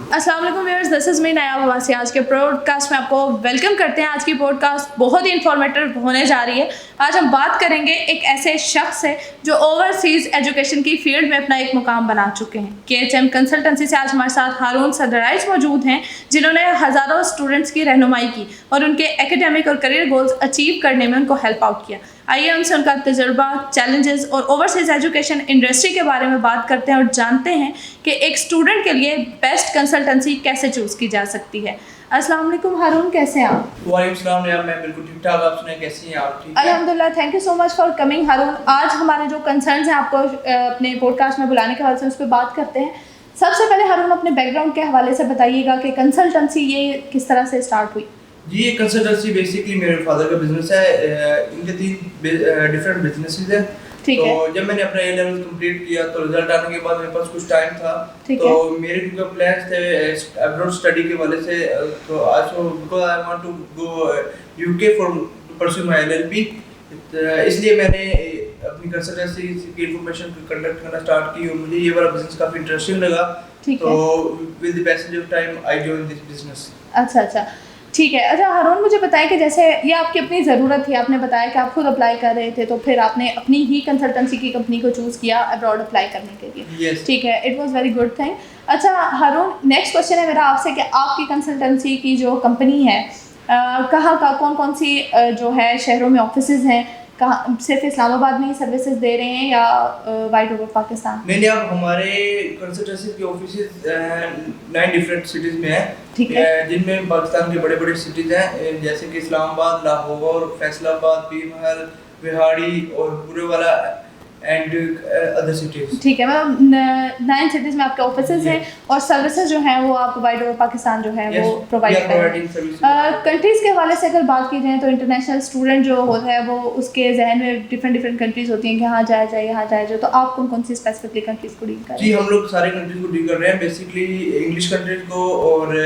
अस्सलाम वालेकुम viewers, this is me नया वासी। आज के पॉडकास्ट में आपको वेलकम करते हैं। आज की पॉडकास्ट बहुत ही इन्फॉर्मेटिव होने जा रही है। आज हम बात करेंगे एक ऐसे शख्स से जो ओवरसीज़ एजुकेशन की फील्ड में अपना एक मुकाम बना चुके हैं। KHM कंसल्टेंसी से आज हमारे साथ हारून सदराइच मौजूद हैं, जिन्होंने हज़ारों स्टूडेंट्स की रहनुमाई की और उनके एकेडमिक और करियर गोल्स अचीव करने में उनको हेल्प आउट किया। आइए उनसे उनका तजुर्बा, चैलेंजेस और ओवरसीज़ एजुकेशन इंडस्ट्री के बारे में बात करते हैं और जानते हैं कि एक स्टूडेंट के लिए बेस्ट कंसल्टेंसी कैसे चूज़ की जा सकती है। अस्सलाम वालेकुम हारून, कैसे हैं आप? वालेकुम सलाम यार, मैं बिल्कुल ठीक ठाक। आप सुनाएं, कैसी हैं आप? ठीक है अल्हम्दुलिल्लाह, thank you so much for coming Haroon. आज हमारे जो कंसर्न्स हैं आपको अपने पॉडकास्ट में बुलाने के हवाले से उस पर बात करते हैं। सबसे पहले हारून अपने बैकग्राउंड के हवाले से बताइएगा कि कंसल्टेंसी ये किस तरह से स्टार्ट हुई। जी, ये कंसल्टेंसी बेसिकली मेरे फादर का बिजनेस है। इनके 3 डिफरेंट बिजनेसेस हैं। तो जब मैंने अपना A लेवल कंप्लीट किया तो रिजल्ट आने के बाद मेरे पास कुछ टाइम था, तो मेरे जो प्लान्स थे अब्रॉड स्टडी के वाले से, तो also because I want to go UK for pursue my LLB, इसलिए मैंने अपनी कंसल्टेंसी की इंफॉर्मेशन कंडक्ट करना स्टार्ट की और मुझे ये वाला बिजनेस काफी इंटरेस्टिंग लगा। तो with the passage of time I join this business. अच्छा, ठीक है। अच्छा हारून, मुझे बताएं कि जैसे ये आपकी अपनी ज़रूरत थी, आपने बताया कि आप खुद अप्लाई कर रहे थे, तो फिर आपने अपनी ही कंसल्टेंसी की कंपनी को चूज़ किया अब्रॉड अप्लाई करने के लिए। ठीक है, it was very good thing. अच्छा हारून, नेक्स्ट क्वेश्चन है मेरा आपसे कि आपकी कंसल्टेंसी की जो कंपनी है कहाँ कौन सी जो है शहरों में ऑफिसेज हैं, कहाँ सिर्फ इस्लामाबाद में ही सर्विसेज दे रहे हैं या वाइड ओवर पाकिस्तान? नहीं, अब हमारे कंसल्टेंसी के ऑफिसेज 9 डिफरेंट सिटीज में है। ठीक है, जिनमें पाकिस्तान के बड़े सिटीज हैं, जैसे कि इस्लामाबाद, लाहौर, फैसलाबाद, बीमहल, बिहाड़ी और बुरेवाला एंड अदर सिटीज। ठीक है, मतलब 9 सिटीज में आपके ऑफिसेज हैं और सर्विसेज जो हैं वो आप वाइड ओवर पाकिस्तान जो है वो प्रोवाइड कर रहे हैं। कंट्रीज़ के हवाले से अगर बात की जाए तो इंटरनेशनल स्टूडेंट जो होता है वो उसके जहन में डिफरेंट कंट्रीज़ होती हैं कि यहाँ जाया जाए, यहाँ जाया जाए, तो आप कौन सी स्पेसिफिकली कंट्रीज़ को डील कर रहे हैं? जी, हम लोग सारे कंट्रीज़ को डील कर रहे हैं, बेसिकली इंग्लिश कंट्रीज़ को और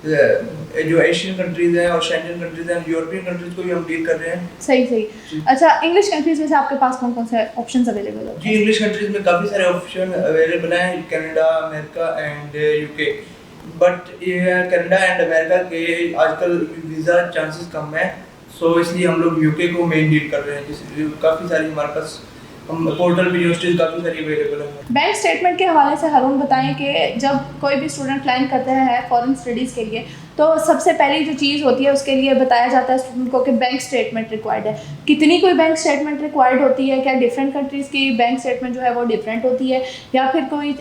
जो एशियन कंट्रीज़ हैं और शेंजन कंट्रीज़ हैं, यूरोपियन कंट्रीज़ को भी हम डील कर रहे हैं। सही। अच्छा, इंग्लिश कंट्रीज़ में से आपके पास कौन से ऑप्शंस अवेलेबल हैं? जी, इंग्लिश कंट्रीज़ में काफ़ी सारे ऑप्शन अवेलेबल हैं, Canada, America and UK। But ये कनाडा एंड अमेरिका के आजकल वीज़ा चांसेस कम है, सो इसलिए हम लोग UK को मेन डील कर रहे हैं, जिसलिए काफ़ी सारी हमारे पास पोर्टल भी यूनिवर्सिटीज काफ़ी सारी अवेलेबल है। बैंक स्टेटमेंट के हवाले से हारून बताएं कि जब कोई भी स्टूडेंट प्लान करता है फॉरेन स्टडीज़ के लिए, तो सबसे पहली जो चीज़ होती है उसके लिए बताया जाता है स्टूडेंट को कि बैंक स्टेटमेंट रिक्वायर्ड है। कितनी कोई बैंक स्टेटमेंट रिक्वायर्ड होती है? क्या डिफरेंट कंट्रीज़ की बैंक स्टेटमेंट जो है वो डिफरेंट होती है, या फिर कोई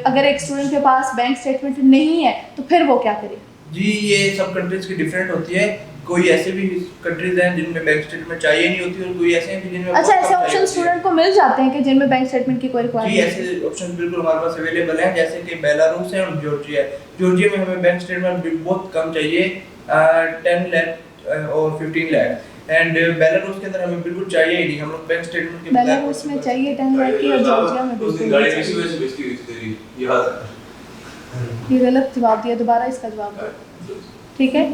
अगर एक स्टूडेंट के पास बैंक स्टेटमेंट नहीं है तो फिर वो क्या करे? जी, ये सब कंट्रीज़ की डिफरेंट होती है। कोई ऐसे भी कंट्रीज हैं जिनमें बैंक स्टेटमेंट चाहिए नहीं होती और कोई ऐसे हैं जिनमें अच्छा, ऐसे ऑप्शन स्टूडेंट को मिल जाते हैं कि जिनमें बैंक स्टेटमेंट की कोई रिक्वायरमेंट? जी, ऐसे ऑप्शन बिल्कुल हमारे पास अवेलेबल हैं, जैसे कि बेलारूस है और जॉर्जिया है। जॉर्जिया में हमें बैंक स्टेटमेंट बहुत कम चाहिए, 10 लाख और 15 लाख, एंड बेलारूस के अंदर हमें बिल्कुल चाहिए ही नहीं। हम लोग बैंक स्टेटमेंट के बेलारूस में चाहिए 10 लाख की और जॉर्जिया में बिल्कुल नहीं। ये गलत जवाब दिया, दोबारा इसका जवाब दो। ठीक है,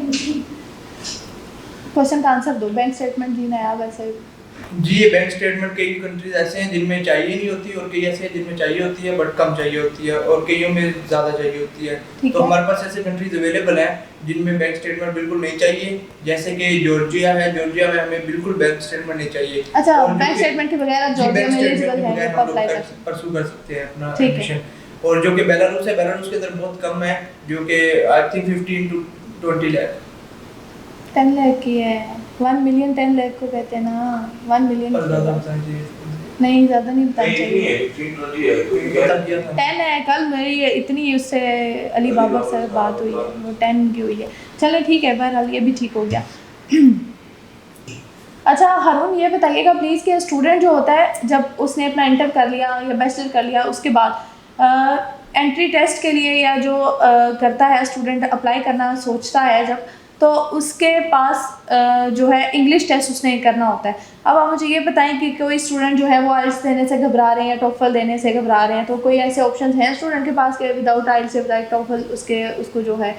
क्वेश्चन का आंसर दो। बैंक स्टेटमेंट जी नया वैसे जी, ये बैंक स्टेटमेंट कई कंट्रीज ऐसे हैं जिनमें चाहिए नहीं होती और कई ऐसे हैं जिनमें चाहिए होती है बट कम चाहिए होती है और कईयों में ज़्यादा चाहिए होती है। तो हमारे पास ऐसे कंट्रीज अवेलेबल हैं जिनमें बैंक स्टेटमेंट बिल्कुल नहीं चाहिए, जैसे कि जॉर्जिया है। जॉर्जिया में हमें बिल्कुल बैंक स्टेटमेंट नहीं चाहिए। अच्छा, बैंक स्टेटमेंट के बगैर आप जॉर्जिया में एलिजिबल हैं, आप अप्लाई कर सकते हैं अपना एडमिशन। और जो कि बेलारूस है, बेलारूस के अंदर बहुत कम है, जो कि I think 15 to 20 lakh. 10 lakh की है। 1 मिलियन 10 लाख को कहते हैं ना, 1 मिलियन नहीं, ज़्यादा नहीं बताना चाहिए। 10 है। कल मेरी इतनी उससे अली बाबा से बात हुई है, वो 10 की हुई है। चलो ठीक है, बहरहाल ये भी ठीक हो गया। अच्छा हारून, ये बताइएगा प्लीज़ कि स्टूडेंट जो होता है जब उसने अपना इंटर कर लिया या बैचलर कर लिया, उसके बाद एंट्री टेस्ट के लिए या जो करता है स्टूडेंट, अप्लाई करना सोचता है जब, तो उसके पास जो है इंग्लिश टेस्ट उसने करना होता है। अब आप मुझे ये बताएं कि कोई स्टूडेंट जो है वो आइल्स देने से घबरा रहे हैं या टॉफल देने से घबरा रहे हैं, तो कोई ऐसे ऑप्शन हैं स्टूडेंट के पास के विदाउट आइल्स विदाउट टॉफल उसको जो है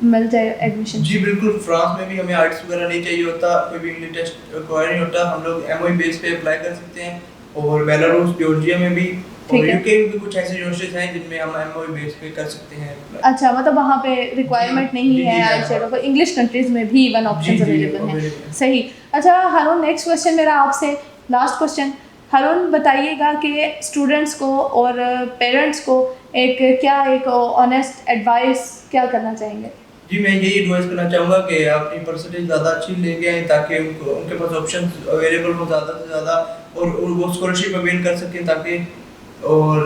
मिल जाए एडमिशन? जी बिल्कुल, फ्रांस में भी हमें आइल्स वगैरह नहीं चाहिए होता, कोई भी इंग्लिश टेस्ट रिक्वायर नहीं होता, हम लोग MOE बेस पे अप्लाई कर सकते हैं। और बेलारूस, जॉर्जिया में भी और यूके में भी कुछ ऐसी यूनिवर्सिटीज हैं जिनमें हम एमओयू बेस पे कर सकते हैं। अच्छा, मतलब वहाँ पे रिक्वायरमेंट नहीं है आईएलटीएस पर, इंग्लिश कंट्रीज में भी इवन ऑप्शंस अवेलेबल हैं। सही। अच्छा हारून, नेक्स्ट क्वेश्चन मेरा आपसे, लास्ट क्वेश्चन। हारून बताइएगा कि स्टूडेंट्स को और पेरेंट्स को एक ऑनेस्ट एडवाइस क्या करना चाहेंगे? जी मैं यही एडवाइस करना चाहूँगा कि अपनी परसेंटेज ज़्यादा अच्छी लेके आएँ ताकि उनके पास ऑप्शन अवेलेबल हो ज़्यादा से ज़्यादा, और वो स्कॉलरशिप अवेल कर सकें ताकि। और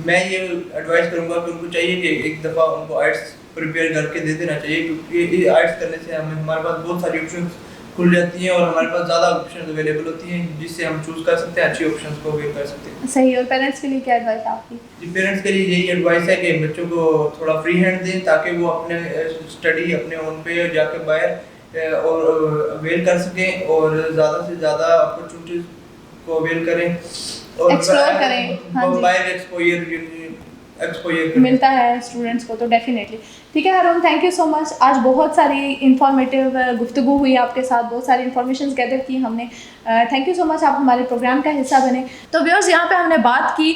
मैं ये एडवाइस करूँगा कि उनको चाहिए कि एक दफ़ा उनको आइट्स प्रिपेयर करके दे देना चाहिए, क्योंकि आइट्स करने से हमारे पास बहुत सारी ऑप्शन खुल जाती हैं और हमारे पास ज़्यादा ऑप्शन अवेलेबल होती हैं जिससे हम चूज़ कर सकते हैं, अच्छी ऑप्शंस को अवेल कर सकते हैं। सही। और पेरेंट्स के लिए क्या एडवाइस है आपकी? जी पेरेंट्स के लिए यही एडवाइस है कि बच्चों को थोड़ा फ्री हैंड दें ताकि वो अपने स्टडी अपने ओन पे जाके बाहर और अवेल कर सकें और ज़्यादा से ज़्यादा अपॉर्चुनिटीज को अवेल करें और एक्सप्लोर करें। हाँ जी, बाहर एक्सपोजर मिलता है स्टूडेंट्स को तो डेफिनेटली। ठीक है हारून, थैंक यू सो मच। आज बहुत सारी इंफॉर्मेटिव गुफ्तगू हुई आपके साथ, बहुत सारी इन्फॉर्मेशन गैदर की हमने। थैंक यू सो मच, आप हमारे प्रोग्राम का हिस्सा बने। तो व्यूअर्स, यहाँ पे हमने बात की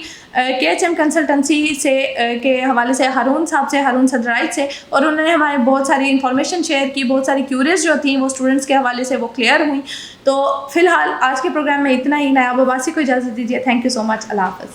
KHM कंसल्टेंसी से के हवाले से हारून साहब से, हारून सदराइच से, और उन्होंने हमारे बहुत सारी इन्फॉर्मेशन शेयर की, बहुत सारी क्यूरीज जो थी वो स्टूडेंट्स के हवाले से वो क्लियर हुई। तो फिलहाल आज के प्रोग्राम में इतना ही। नायाब अब्बासी को इजाज़त दीजिए। Thank you so much. अल्लाह हाफ़िज़।